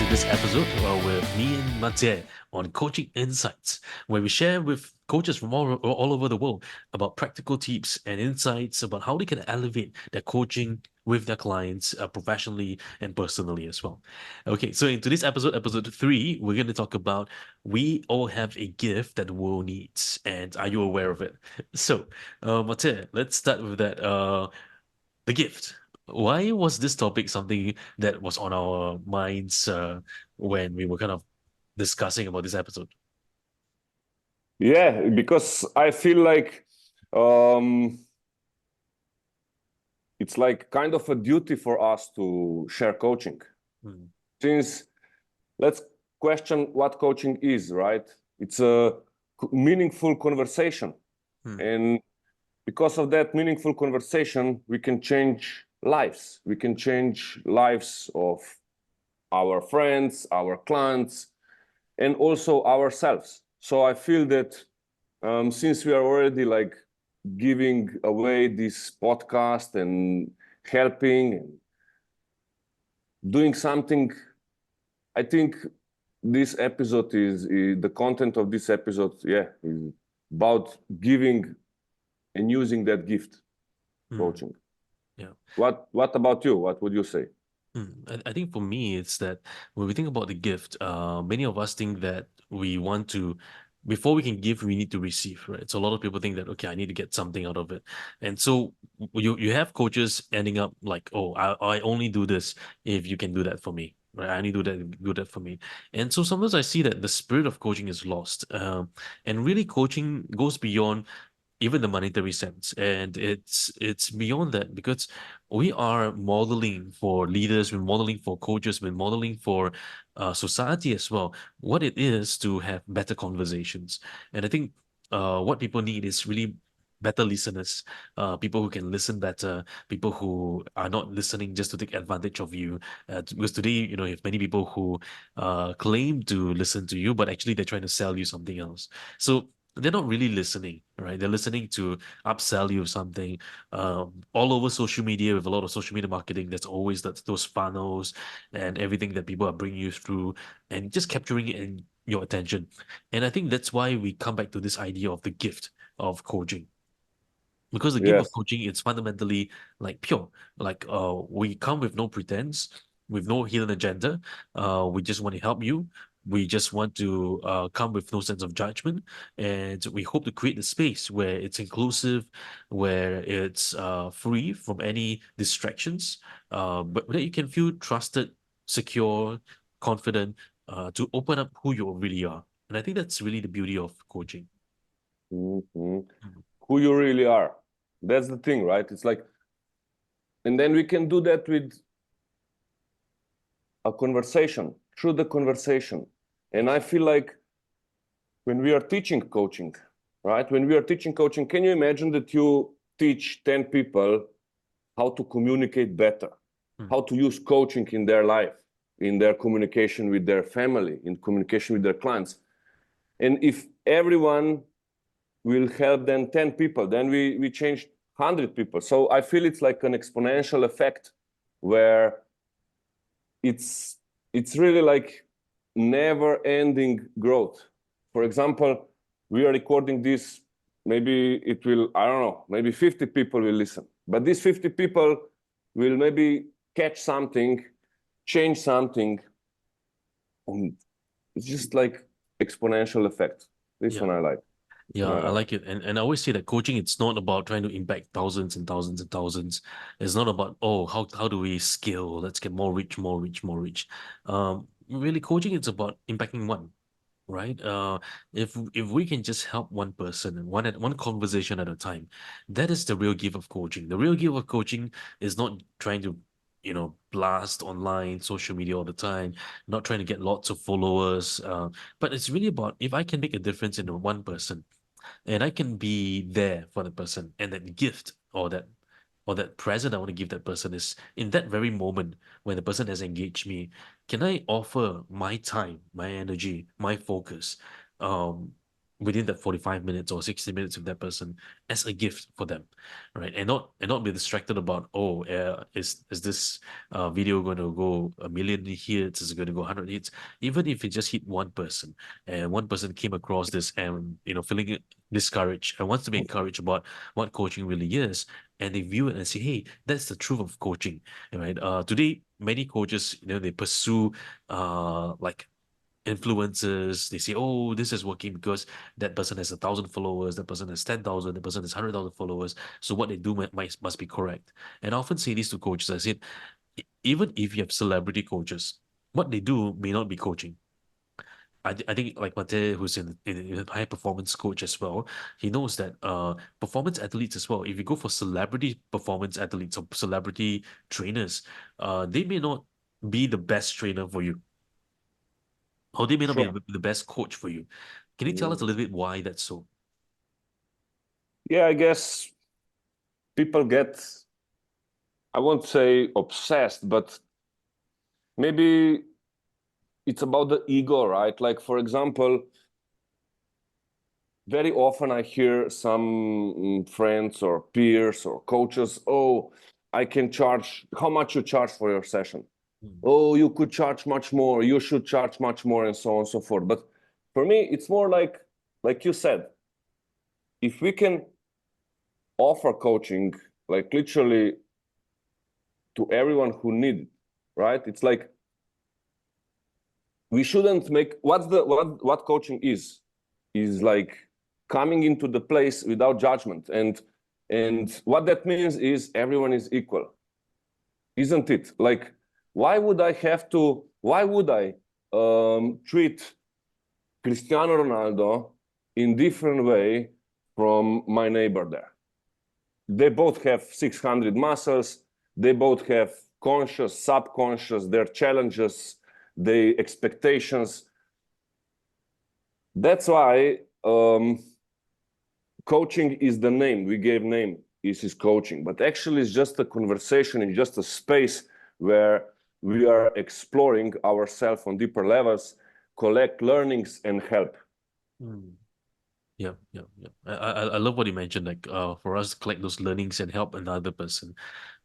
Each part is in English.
this episode with me and Mathieu on Coaching Insights, where we share with coaches from all over the world about practical tips and insights about how they can elevate their coaching with their clients professionally and personally as well. Okay, so in today's episode, episode 3, we're going to talk about we all have a gift that the world needs. And are you aware of it? So, Mathieu, let's start with that. The gift. Why was this topic something that was on our minds when we were kind of discussing about this episode? Yeah, because I feel like um, it's like kind of a duty for us to share coaching. Mm, Since let's question what coaching is, right? It's a meaningful conversation. mm, And because of that meaningful conversation, we can change lives. We can change lives of our friends, our clients, and also ourselves. So I feel that since we are already like giving away this podcast and helping and doing something, I think this episode is the content of this episode, is about giving and using that gift, mm, coaching. yeah. What about you? What would you say? I think for me, it's that when we think about the gift, many of us think that we want to, before we can give, we need to receive, right? So a lot of people think that, okay, I need to get something out of it. And so you have coaches ending up like, oh, I only do this if you can do that for me. Right, I only do that for me, and so sometimes I see that the spirit of coaching is lost, and really coaching goes beyond even the monetary sense, and it's beyond that because we are modeling for leaders, we're modeling for coaches, we're modeling for society as well what it is to have better conversations. And I think what people need is really better listeners, people who can listen better, people who are not listening just to take advantage of you, because today you have many people who claim to listen to you but actually they're trying to sell you something else. So they're not really listening, right? They're listening to upsell you something. All over social media, with a lot of social media marketing, there's always those funnels and everything that people are bringing you through and just capturing it in your attention. And I think that's why we come back to this idea of the gift of coaching. Because the gift of Yes. coaching is fundamentally like pure. Like we come with no pretense, with no hidden agenda. We just want to help you. We just want to come with no sense of judgment, and we hope to create a space where it's inclusive, where it's free from any distractions, but that you can feel trusted, secure, confident, to open up who you really are. And I think that's really the beauty of coaching. Mhm. Who you really are. That's the thing, right? It's like, and then we can do that with a conversation, through the conversation. And I feel like when we are teaching coaching, right? When we are teaching coaching, can you imagine that you teach 10 people how to communicate better, Mm, how to use coaching in their life, in their communication with their family, in communication with their clients? And if everyone will help then 10 people, then we changed 100 people. So I feel it's like an exponential effect where it's it's really like never ending growth. For example, we are recording this, maybe it will, I don't know, maybe 50 people will listen, but these 50 people will maybe catch something, change something, and it's just like exponential effect. This yeah. one I like. This Yeah, one I I like. like it. And I always say that coaching, it's not about trying to impact thousands and thousands and thousands. It's not about, oh, how do we scale? Let's get more reach, more reach, more reach. Really coaching, it's about impacting one, right? If we can just help one person and one conversation at a time, that is the real gift of coaching. The real gift of coaching is not trying to, blast online, social media all the time, not trying to get lots of followers. But it's really about if I can make a difference in one person and I can be there for the person, and that gift or that present I want to give that person is in that very moment when the person has engaged me, can I offer my time, my energy, my focus, um, within that 45 minutes or 60 minutes with that person as a gift for them, right? And not be distracted about, oh, is this video going to go a million hits? Is it going to go 100 hits? Even if it just hit one person, and one person came across this and feeling discouraged and wants to be encouraged about what coaching really is, and they view it and say, hey, that's the truth of coaching, right? Today many coaches, they pursue like influencers. They say, oh, this is working because that person has 1,000 followers, that person has 10,000, that person has 100,000 followers, so what they do must be correct. And I often say this to coaches. I said, even if you have celebrity coaches, what they do may not be coaching. I think like Mate, who's in high performance coach as well, he knows that performance athletes as well, if you go for celebrity performance athletes or celebrity trainers, they may not be the best trainer for you, or they may not be Sure. the best coach for you. Can you tell us a Mm. little bit why that's so? Yeah, I guess people get, I won't say obsessed, but maybe it's about the ego, right? Like, for example, very often I hear some friends or peers or coaches, oh, I can charge, how much you charge for your session? Mm. Oh, you could charge much more, you should charge much more, and so on and so forth. But for me, it's more like you said, if we can offer coaching, like literally to everyone who need it, right? It's like we shouldn't make what coaching is like coming into the place without judgment, and what that means is everyone is equal, isn't it? Like, why would I treat Cristiano Ronaldo in different way from my neighbor there? They both have 600 muscles, they both have conscious, subconscious, their challenges, their expectations. That's why coaching is the name we gave name is coaching, but actually it's just a conversation, it's just a space where we are exploring ourselves on deeper levels, collect learnings and help. Mm. Yeah, yeah, yeah. I love what you mentioned, like for us to collect those learnings and help another person,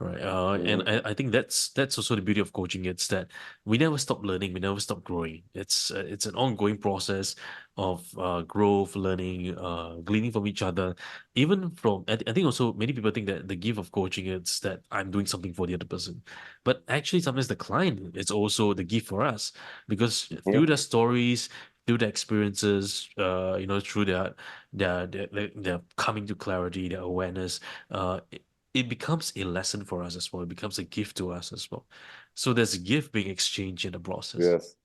right? And Mhm. I think that's also the beauty of coaching. It's that we never stop learning, we never stop growing. It's an ongoing process of growth, learning, gleaning from each other. Even from I think also many people think that the gift of coaching is that I'm doing something for the other person, but actually sometimes the client is also the gift for us, because Yeah. through their stories, through their experiences, through their coming to clarity, their awareness, it becomes a lesson for us as well. It becomes a gift to us as well. So there's a gift being exchanged in the process. Yes.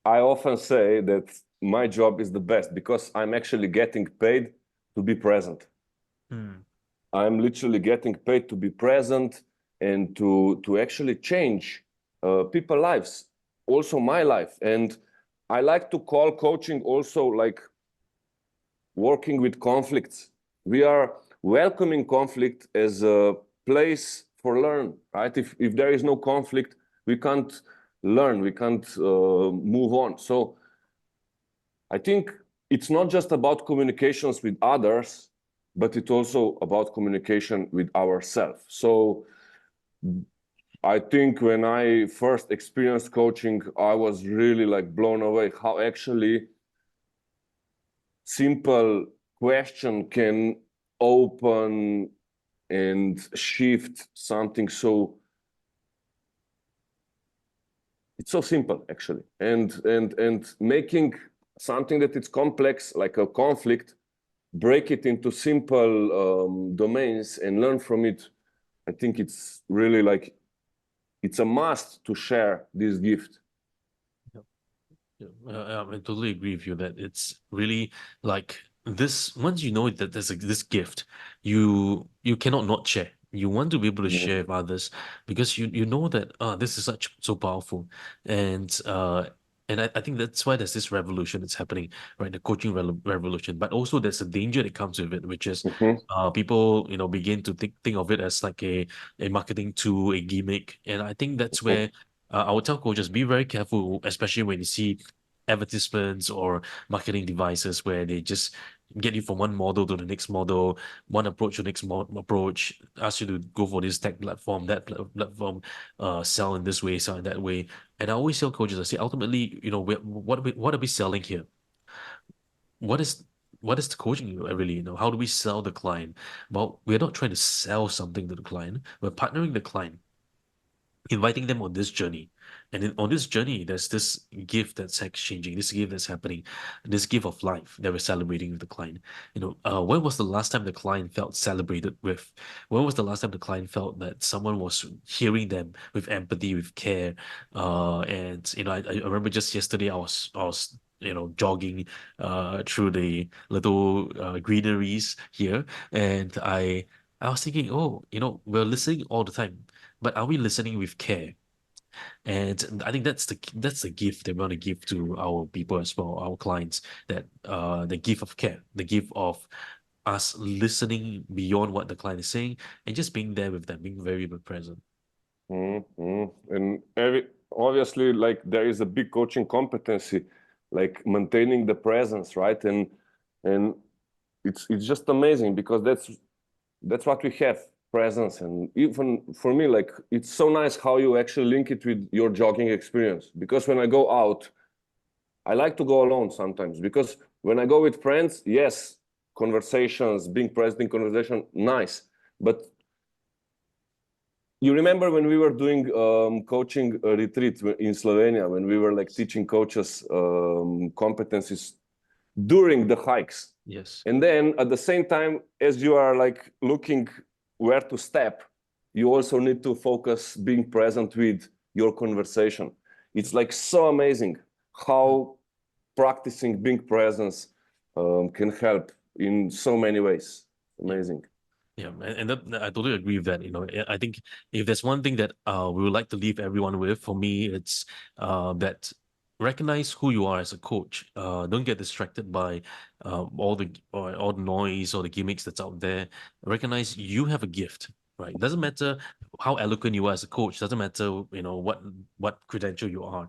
I often say that my job is the best because I'm actually getting paid to be present. Mm. I'm literally getting paid to be present and to actually change people's lives, also my life. And I like to call coaching also like working with conflicts. We are welcoming conflict as a place for learn, right? If there is no conflict, we can't learn, we can't move on. So I think it's not just about communications with others, but it's also about communication with ourselves. So I think when I first experienced coaching, I was really like blown away how actually simple question can open and shift something. So it's so simple actually, and making something that it's complex like a conflict, break it into simple domains and learn from it. I think it's really like it's a must to share this gift. Yeah, I totally agree with you that it's really like this. Once you know that there's this gift, you cannot not share. You want to be able to share with others because you know that this is so powerful, and I think that's why there's this revolution that's happening, right? The coaching revolution, but also there's a danger that comes with it, which is Mhm. people begin to think of it as like a marketing tool, a gimmick, and I think that's Mhm. where I would tell coaches be very careful, especially when you see advertisements or marketing devices where they just get you from one model to the next model, one approach to the next approach, ask you to go for this tech platform, that platform, sell in this way, sell in that way. And I always tell coaches, I say, ultimately, what are we selling here? What is the coaching really? How do we sell the client? Well, we're not trying to sell something to the client. We're partnering the client, inviting them on this journey. And on this journey, there's this gift that's exchanging, this gift that's happening, this gift of life that we're celebrating with the client. When was the last time the client felt celebrated with? When was the last time the client felt that someone was hearing them with empathy, with care? I remember just yesterday I was jogging through the little greeneries here, and I was thinking, oh, we're listening all the time, but are we listening with care? And I think that's the gift that we want to give to our people as well, our clients, that the gift of care, the gift of us listening beyond what the client is saying and just being there with them, being very, very present. And obviously, like there is a big coaching competency, like maintaining the presence, right? And it's just amazing because that's what we have, presence. And even for me, like it's so nice how you actually link it with your jogging experience. Because when I go out, I like to go alone sometimes, because when I go with friends, yes, conversations, being present in conversation, nice. But you remember when we were doing coaching retreat in Slovenia, when we were like teaching coaches competencies during the hikes. Yes. And then at the same time, as you are like looking where to step, you also need to focus being present with your conversation. It's like so amazing how practicing being present can help in so many ways. Amazing. Yeah, and I totally agree with that. I think if there's one thing that we would like to leave everyone with, for me, it's that recognize who you are as a coach. Don't get distracted by all the noise or the gimmicks that's out there. Recognize you have a gift, right? It doesn't matter how eloquent you are as a coach. Doesn't matter what credential you are.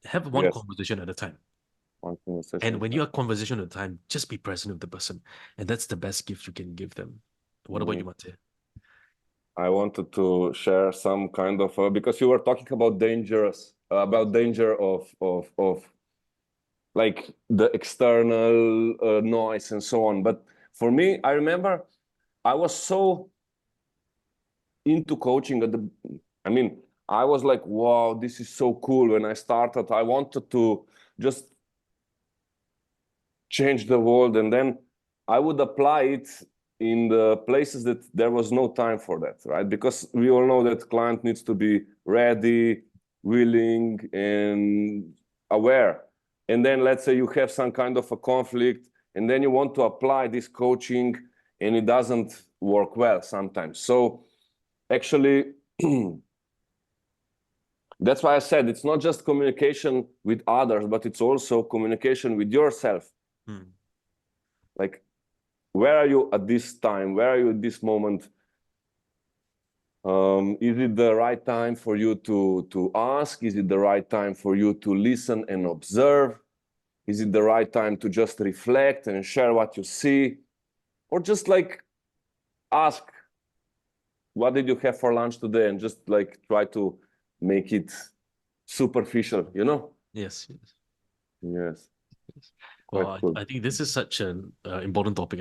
Have one Yes. conversation at a time. One conversation. And when you have conversation at a time, just be present with the person, and that's the best gift you can give them. What about you, Mate? I wanted to share some kind of because you were talking about danger of like the external noise and so on. But for me, I remember I was so into coaching I was like, wow, this is so cool. When I started, I wanted to just change the world, and then I would apply it in the places that there was no time for that, right? Because we all know that client needs to be ready, willing, and aware. And then let's say you have some kind of a conflict, and then you want to apply this coaching, and it doesn't work well sometimes. So actually, that's why I said it's not just communication with others, but it's also communication with yourself. Like, where are you at this time? Where are you at this moment? Is it the right time for you to ask? Is it the right time for you to listen and observe? Is it the right time to just reflect and share what you see? Or just like ask, what did you have for lunch today? And just like try to make it superficial, Yes. Yes. Well, I think this is such an important topic.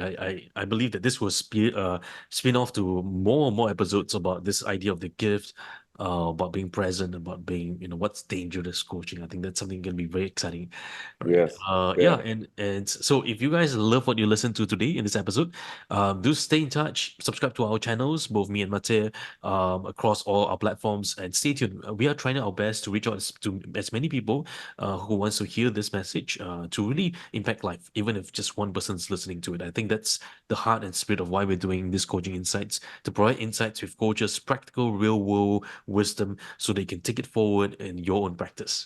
I believe that this will spin off to more and more episodes about this idea of the gift, about being present, about being, what's dangerous coaching. I think that's something going to be very exciting. Right. Yes. Yeah. And so if you guys love what you listened to today in this episode, do stay in touch, subscribe to our channels, both me and Mate, across all our platforms, and stay tuned. We are trying our best to reach out to as many people who wants to hear this message, to really impact life, even if just one person's listening to it. I think that's the heart and spirit of why we're doing this Coaching Insights, to provide insights with coaches, practical, real world wisdom, so they can take it forward in your own practice.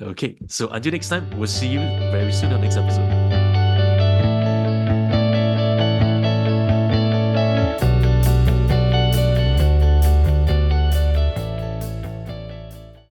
Okay, so until next time, we'll see you very soon on the next episode.